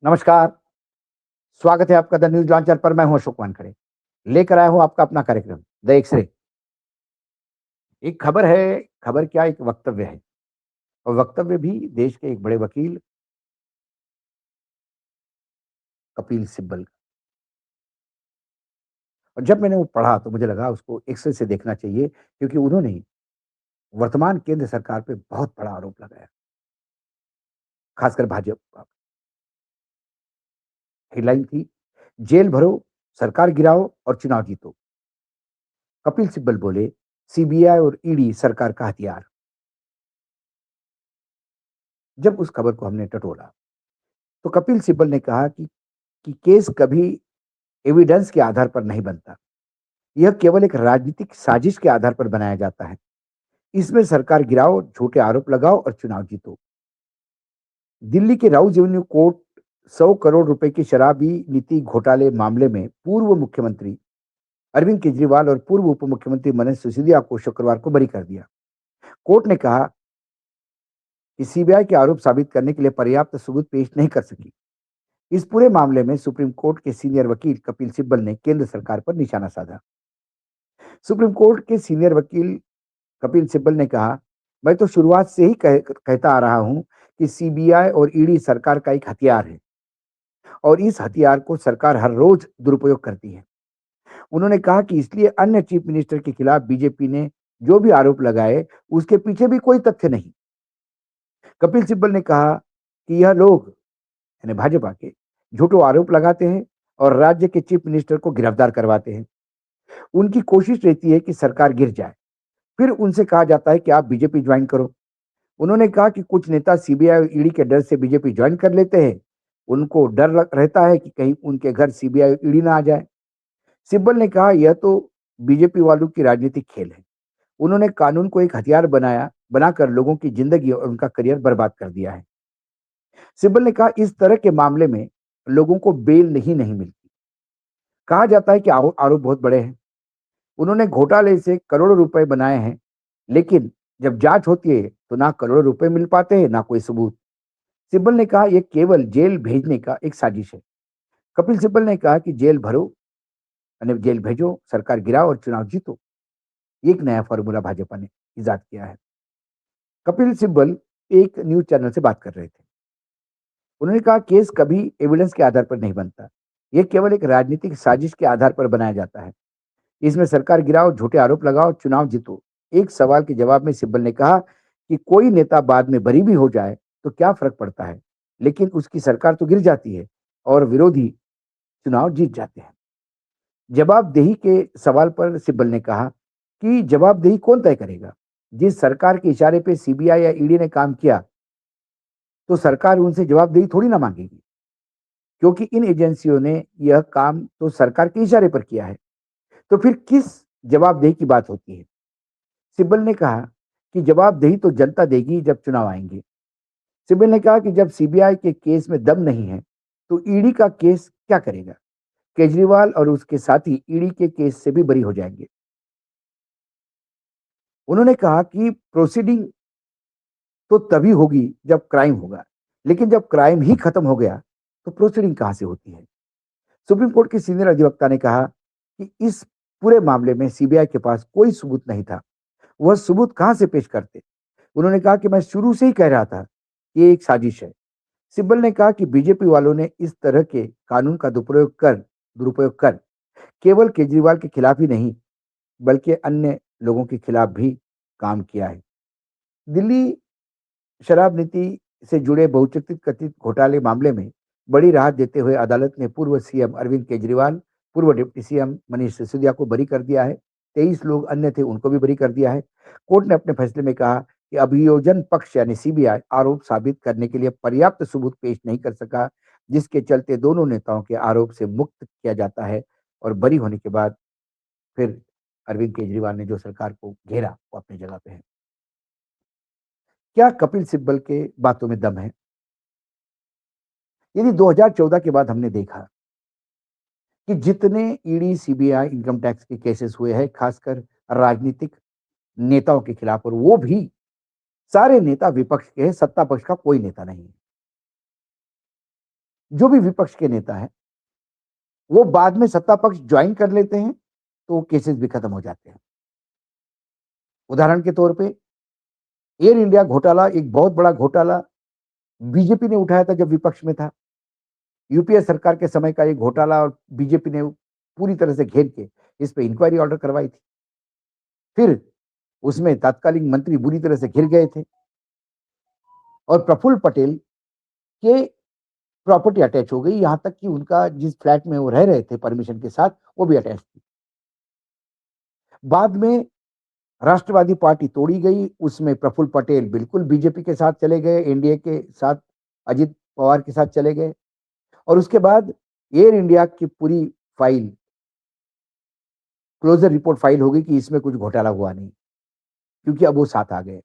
नमस्कार, स्वागत है आपका द न्यूज़ लॉन्चर पर। मैं हूं अशोक वानखड़े। लेकर आया हूं आपका अपना कार्यक्रम द एक्स-रे। एक खबर है, खबर क्या एक वक्तव्य है और वक्तव्य भी देश के एक बड़े वकील कपिल सिब्बल का। और जब मैंने वो पढ़ा तो मुझे लगा उसको एक्स-रे से देखना चाहिए क्योंकि उन्होंने वर्तमान केंद्र सरकार पे बहुत बड़ा आरोप लगाया, खासकर भाजपा। हेडलाइन थी, जेल भरो, सरकार गिराओ और चुनाव जीतो। कपिल सिब्बल बोले, सीबीआई और ईडी सरकार का हथियार। जब उस खबर को हमने टटोला, तो कपिल सिब्बल ने कहा कि केस कभी एविडेंस के आधार पर नहीं बनता। यह केवल एक राजनीतिक साजिश के आधार पर बनाया जाता है। इसमें सरकार गिराओ, झूठे आरोप लगाओ और चुनाव जीतो। दिल्ली के राउज एवेन्यू कोर्ट 100 करोड़ रुपए की शराबी नीति घोटाले मामले में पूर्व मुख्यमंत्री अरविंद केजरीवाल और पूर्व उप मुख्यमंत्री मनीष सिसोदिया को शुक्रवार को बरी कर दिया। कोर्ट ने कहा कि सीबीआई के आरोप साबित करने के लिए पर्याप्त सबूत पेश नहीं कर सकी। इस पूरे मामले में सुप्रीम कोर्ट के सीनियर वकील कपिल सिब्बल ने केंद्र सरकार पर निशाना साधा। सुप्रीम कोर्ट के सीनियर वकील कपिल सिब्बल ने कहा, मैं तो शुरुआत से ही कहता आ रहा हूं कि सीबीआई और ईडी सरकार का एक हथियार है और इस हथियार को सरकार हर रोज दुरुपयोग करती है। उन्होंने कहा कि इसलिए अन्य चीफ मिनिस्टर के खिलाफ बीजेपी ने जो भी आरोप लगाए, उसके पीछे भी कोई तथ्य नहीं। कपिल सिब्बल ने कहा कि यह लोग यानी भाजपा के झूठो आरोप लगाते हैं और राज्य के चीफ मिनिस्टर को गिरफ्तार करवाते हैं। उनकी कोशिश रहती है कि सरकार गिर जाए, फिर उनसे कहा जाता है कि आप बीजेपी ज्वाइन करो। उन्होंने कहा कि कुछ नेता सीबीआई और ईडी के डर से बीजेपी ज्वाइन कर लेते हैं। उनको डर रहता है कि कहीं उनके घर सीबीआई और ईडी ना आ जाए। सिब्बल ने कहा यह तो बीजेपी वालों की राजनीतिक खेल है। उन्होंने कानून को एक हथियार बनाकर लोगों की जिंदगी और उनका करियर बर्बाद कर दिया है। सिब्बल ने कहा इस तरह के मामले में लोगों को बेल नहीं मिलती। कहा जाता है कि आरोप बहुत बड़े हैं। उन्होंने घोटाले से करोड़ों रुपए बनाए हैं, लेकिन जब जांच होती है तो ना करोड़ों रुपए मिल पाते हैं, ना कोई सबूत। सिब्बल ने कहा यह केवल जेल भेजने का एक साजिश है। कपिल सिब्बल ने कहा कि जेल भरो यानी जेल भेजो, सरकार गिराओ और चुनाव जीतो। ये एक नया फॉर्मूला भाजपा ने इजाद किया है। कपिल सिब्बल एक न्यूज चैनल से बात कर रहे थे। उन्होंने कहा केस कभी एविडेंस के आधार पर नहीं बनता। यह केवल एक राजनीतिक साजिश के आधार पर बनाया जाता है। इसमें सरकार गिराओ, झूठे आरोप लगाओ, चुनाव जीतो। एक सवाल के जवाब में सिब्बल ने कहा कि कोई नेता बाद में बरी भी हो जाए तो क्या फर्क पड़ता है, लेकिन उसकी सरकार तो गिर जाती है और विरोधी चुनाव जीत जाते हैं। जवाबदेही के सवाल पर सिब्बल ने कहा कि जवाबदेही कौन तय करेगा? जिस सरकार के इशारे पे सीबीआई या ईडी ने काम किया, तो सरकार उनसे जवाबदेही थोड़ी ना मांगेगी, क्योंकि इन एजेंसियों ने यह काम तो सरकार के इशारे पर किया है। तो फिर किस जवाबदेही की बात होती है? सिब्बल ने कहा कि जवाबदेही तो जनता देगी जब चुनाव आएंगे। सिब्बल ने कहा कि जब सीबीआई के केस में दम नहीं है, तो ईडी का केस क्या करेगा? केजरीवाल और उसके साथी ईडी के केस से भी बरी हो जाएंगे। उन्होंने कहा कि प्रोसीडिंग तो तभी होगी जब क्राइम होगा, लेकिन जब क्राइम ही खत्म हो गया, तो प्रोसीडिंग कहां से होती है? सुप्रीम कोर्ट के सीनियर अधिवक्ता ने कहा कि इस पूरे मामले में सीबीआई के पास कोई सबूत नहीं था। वह सबूत कहां से पेश करते? उन्होंने कहा कि मैं शुरू से ही कह रहा था कि ये एक साजिश है। सिब्बल ने कहा कि बीजेपी वालों ने इस तरह के कानून का दुरुपयोग कर केवल केजरीवाल के खिलाफ ही नहीं, बल्कि अन्य लोगों के खिलाफ भी काम किया है। दिल्ली शराब नीति से जुड़े बहुचर्चित कथित घोटाले मामले में बड़ी राहत देते हुए अदालत ने पूर्व सीएम अरविंद केजरीवाल, पूर्व डिप्टी सीएम मनीष सिसोदिया को बरी कर दिया है। 23 लोग अन्य थे, उनको भी बरी कर दिया है। कोर्ट ने अपने फैसले में कहा कि अभियोजन पक्ष यानी सीबीआई आरोप साबित करने के लिए पर्याप्त सबूत पेश नहीं कर सका, जिसके चलते दोनों नेताओं के आरोप से मुक्त किया जाता है और बरी होने के बाद फिर अरविंद केजरीवाल ने जो सरकार को घेरा, वो अपनी जगह पे है। क्या कपिल सिब्बल के बातों में दम है? यदि 2014 के बाद हमने देखा कि जितने ईडी, सीबीआई, इनकम टैक्स के केसेस हुए हैं, खासकर राजनीतिक नेताओं के खिलाफ, और वो भी सारे नेता विपक्ष के हैं, सत्ता पक्ष का कोई नेता नहीं है। जो भी विपक्ष के नेता हैं, वो बाद में सत्ता पक्ष ज्वाइन कर लेते हैं, तो वो केसेस भी खत्म हो जाते हैं। उदाहरण के तौर पे एयर इंडिया घोटाला एक बहुत बड़ा घोटाला बीजेपी ने उठाया था जब विपक्ष में था। यूपीए सरकार के समय का एक घोटाला और बीजेपी ने पूरी तरह से घेर के इस पे इंक्वायरी ऑर्डर करवाई थी। फिर उसमें तत्कालीन मंत्री बुरी तरह से घिर गए थे और प्रफुल्ल पटेल के प्रॉपर्टी अटैच हो गई, यहां तक कि उनका जिस फ्लैट में वो रह रहे थे परमिशन के साथ, वो भी अटैच थी। बाद में राष्ट्रवादी पार्टी तोड़ी गई, उसमें प्रफुल्ल पटेल बिल्कुल बीजेपी के साथ चले गए, एनडीए के साथ अजित पवार के साथ चले गए और उसके बाद एयर इंडिया की पूरी फाइल क्लोजर रिपोर्ट फाइल हो गई कि इसमें कुछ घोटाला हुआ नहीं, क्योंकि अब वो साथ आ गए।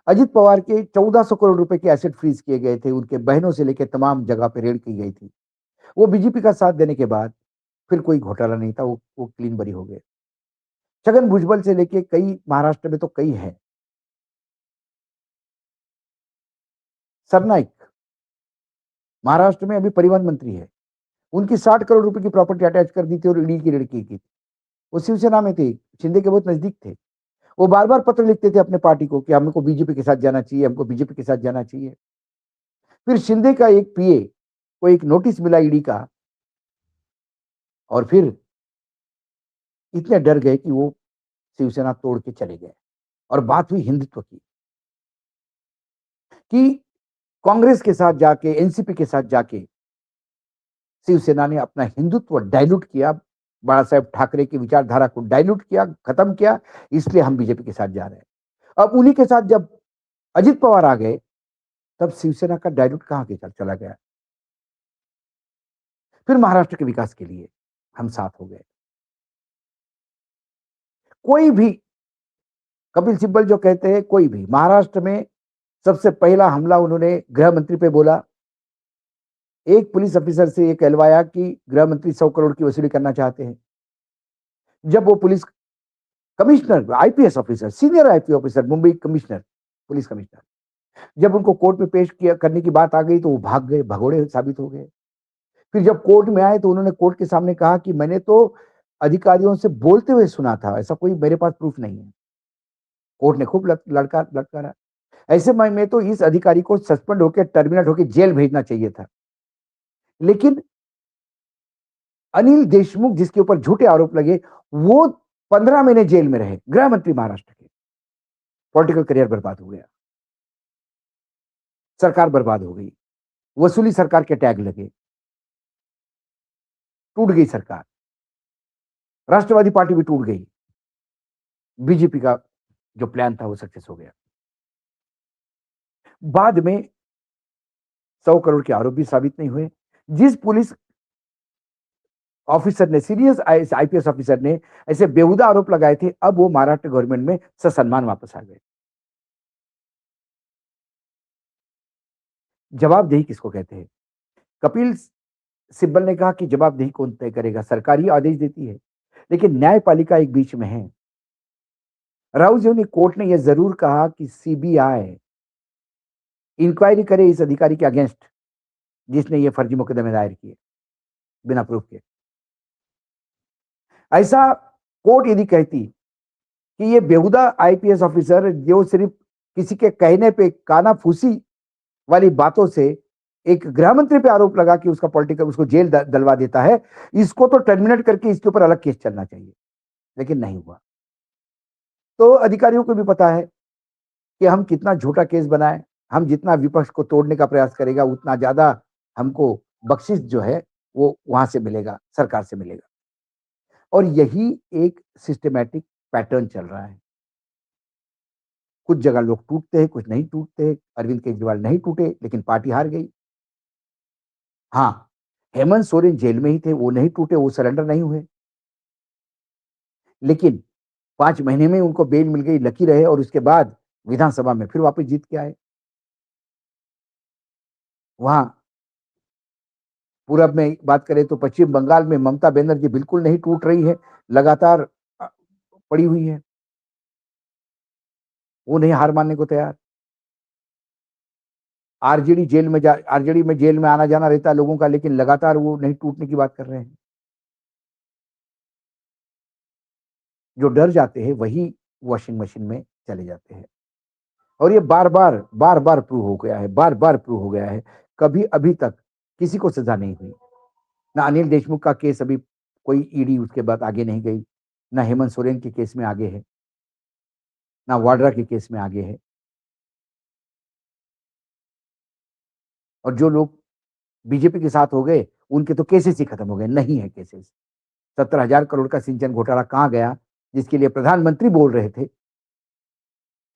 अजित पवार के 1400 करोड़ रुपए के एसेट फ्रीज किए गए थे, उनके बहनों से लेकर तमाम जगह पे रेड की गई थी। वो बीजेपी का साथ देने के बाद फिर कोई घोटाला नहीं था, वो क्लीन बरी हो गए। छगन भुजबल से लेके कई महाराष्ट्र में तो कई हैं। सरनाइक महाराष्ट्र में अभी परिवहन मंत्री है, उनकी 60 करोड़ रुपए की प्रॉपर्टी अटैच कर दी थी और ईडी की रेड की थी। वो शिवसेना में थे, शिंदे के बहुत नजदीक थे। वो बार बार पत्र लिखते थे अपने पार्टी को कि हमको बीजेपी के साथ जाना चाहिए, हमको बीजेपी के साथ जाना चाहिए। फिर शिंदे का एक पीए को एक नोटिस मिला ईडी का और फिर इतने डर गए कि वो शिवसेना तोड़ के चले गए और बात हुई हिंदुत्व की कि कांग्रेस के साथ जाके, एनसीपी के साथ जाके शिवसेना ने अपना हिंदुत्व डाइल्यूट किया, बाला साहेब ठाकरे की विचारधारा को डाइल्यूट किया, खत्म किया, इसलिए हम बीजेपी के साथ जा रहे हैं। अब उन्हीं के साथ जब अजित पवार आ गए, तब शिवसेना का डाइल्यूट कहां के चला गया। फिर महाराष्ट्र के विकास के लिए हम साथ हो गए। कोई भी, कपिल सिब्बल जो कहते हैं, कोई भी महाराष्ट्र में सबसे पहला हमला उन्होंने गृह मंत्री पे बोला। एक पुलिस ऑफिसर से यह कहलवाया कि गृह मंत्री 100 करोड़ की वसूली करना चाहते हैं। जब वो police commissioner, IPS officer, senior IPS officer, Mumbai commissioner, police commissioner, जब उनको कोर्ट में पेश किया करने की बात आ गई तो वो भाग गए, भगोड़े साबित हो गए। फिर जब कोर्ट में आए तो उन्होंने कोर्ट के सामने कहा कि मैंने तो अधिकारियों से बोलते हुए सुना था, ऐसा कोई मेरे पास प्रूफ नहीं है। कोर्ट ने खूब लड़कारा। ऐसे में तो इस अधिकारी को सस्पेंड होकर, टर्मिनेट होकर जेल भेजना चाहिए था। लेकिन अनिल देशमुख, जिसके ऊपर झूठे आरोप लगे, वो 15 महीने जेल में रहे, गृह मंत्री महाराष्ट्र के। पॉलिटिकल करियर बर्बाद हो गया, सरकार बर्बाद हो गई, वसूली सरकार के टैग लगे, टूट गई सरकार, राष्ट्रवादी पार्टी भी टूट गई, बीजेपी का जो प्लान था वो सक्सेस हो गया। बाद में 100 करोड़ के आरोप भी साबित नहीं हुए। जिस पुलिस ऑफिसर ने, सीरियस आईपीएस ऑफिसर ने ऐसे बेहुदा आरोप लगाए थे, अब वो महाराष्ट्र गवर्नमेंट में ससम्मान वापस आ गए। जवाबदेही किसको कहते हैं? कपिल सिब्बल ने कहा कि जवाबदेही कौन तय करेगा, सरकार ही आदेश देती है, लेकिन न्यायपालिका एक बीच में है। राहुल जी ने, कोर्ट ने यह जरूर कहा कि सीबीआई इंक्वायरी करे इस अधिकारी के अगेंस्ट जिसने ये फर्जी मुकदमे दायर किए बिना प्रूफ के। ऐसा कोर्ट यदि कहती कि ये बेहुदा आईपीएस ऑफिसर जो सिर्फ किसी के कहने पे कानाफूसी वाली बातों से एक गृह मंत्री पे आरोप लगा कि उसका पॉलिटिकल, उसको जेल दलवा देता है, इसको तो टर्मिनेट करके इसके ऊपर अलग केस चलना चाहिए, लेकिन नहीं हुआ। तो अधिकारियों को भी पता है कि हम कितना झूठा केस बनाए, हम जितना विपक्ष को तोड़ने का प्रयास करेगा उतना ज्यादा हमको बख्शिश जो है वो वहां से मिलेगा, सरकार से मिलेगा। और यही एक सिस्टमैटिक पैटर्न चल रहा है। कुछ जगह लोग टूटते हैं, कुछ नहीं टूटते। अरविंद केजरीवाल नहीं टूटे, लेकिन पार्टी हार गई। हाँ, हेमंत सोरेन जेल में ही थे, वो नहीं टूटे, वो सरेंडर नहीं हुए, लेकिन 5 महीने में उनको बेल मिल गई, लकी रहे और उसके बाद विधानसभा में फिर वापस जीत के आए। वहां पूरब में बात करें तो पश्चिम बंगाल में ममता बनर्जी बिल्कुल नहीं टूट रही है, लगातार पड़ी हुई है, वो नहीं हार मानने को तैयार। आरजेडी में जेल में आना जाना रहता है लोगों का, लेकिन लगातार वो नहीं टूटने की बात कर रहे हैं। जो डर जाते हैं वही वॉशिंग मशीन में चले जाते हैं। और ये बार-बार प्रूव हो गया है, बार-बार प्रूव हो गया है। कभी अभी तक किसी को सज़ा नहीं हुई। ना अनिल देशमुख का केस अभी कोई ईडी उसके बाद आगे नहीं गई, ना हेमंत सोरेन के केस में आगे है, ना वाड्रा के केस में आगे है। और जो लोग बीजेपी के साथ हो गए, उनके तो केसेस ही खत्म हो गए, नहीं है केसेस। 17,000 करोड़ का सिंचन घोटाला कहाँ गया, जिसके लिए प्रधानमंत्री बोल रहे थे।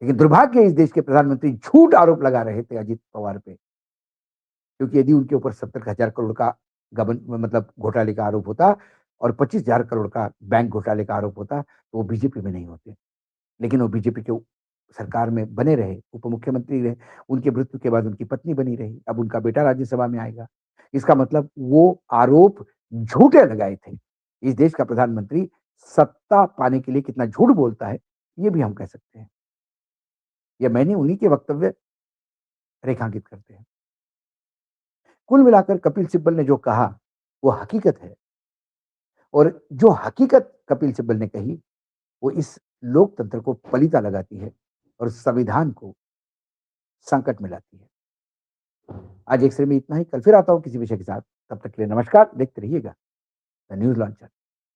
लेकिन दुर्भाग्य है इस देश के प्रधानमंत्री झूठ आरोप लगा रहे थे अजित पवार पे। क्योंकि यदि उनके ऊपर 70,000 करोड़ का गबन मतलब घोटाले का आरोप होता और 25,000 करोड़ का बैंक घोटाले का आरोप होता, तो वो बीजेपी में नहीं होते। लेकिन वो बीजेपी के सरकार में बने रहे, उप मुख्यमंत्री रहे, उनकी मृत्यु के बाद उनकी पत्नी बनी रही, अब उनका बेटा राज्यसभा में आएगा। इसका मतलब वो आरोप झूठे लगाए थे। इस देश का प्रधानमंत्री सत्ता पाने के लिए कितना झूठ बोलता है, ये भी हम कह सकते हैं। या मैंने उन्हीं के वक्तव्य रेखांकित करते हैं। कुल मिलाकर कपिल सिब्बल ने जो कहा, वो हकीकत है और जो हकीकत कपिल सिब्बल ने कही, वो इस लोकतंत्र को पलीता लगाती है और संविधान को संकट में लाती है। आज एक्स-रे में इतना ही, कल फिर आता हूँ किसी विषय के साथ। तब तक के लिए नमस्कार, देखते रहिएगा द न्यूज़ लॉन्चर।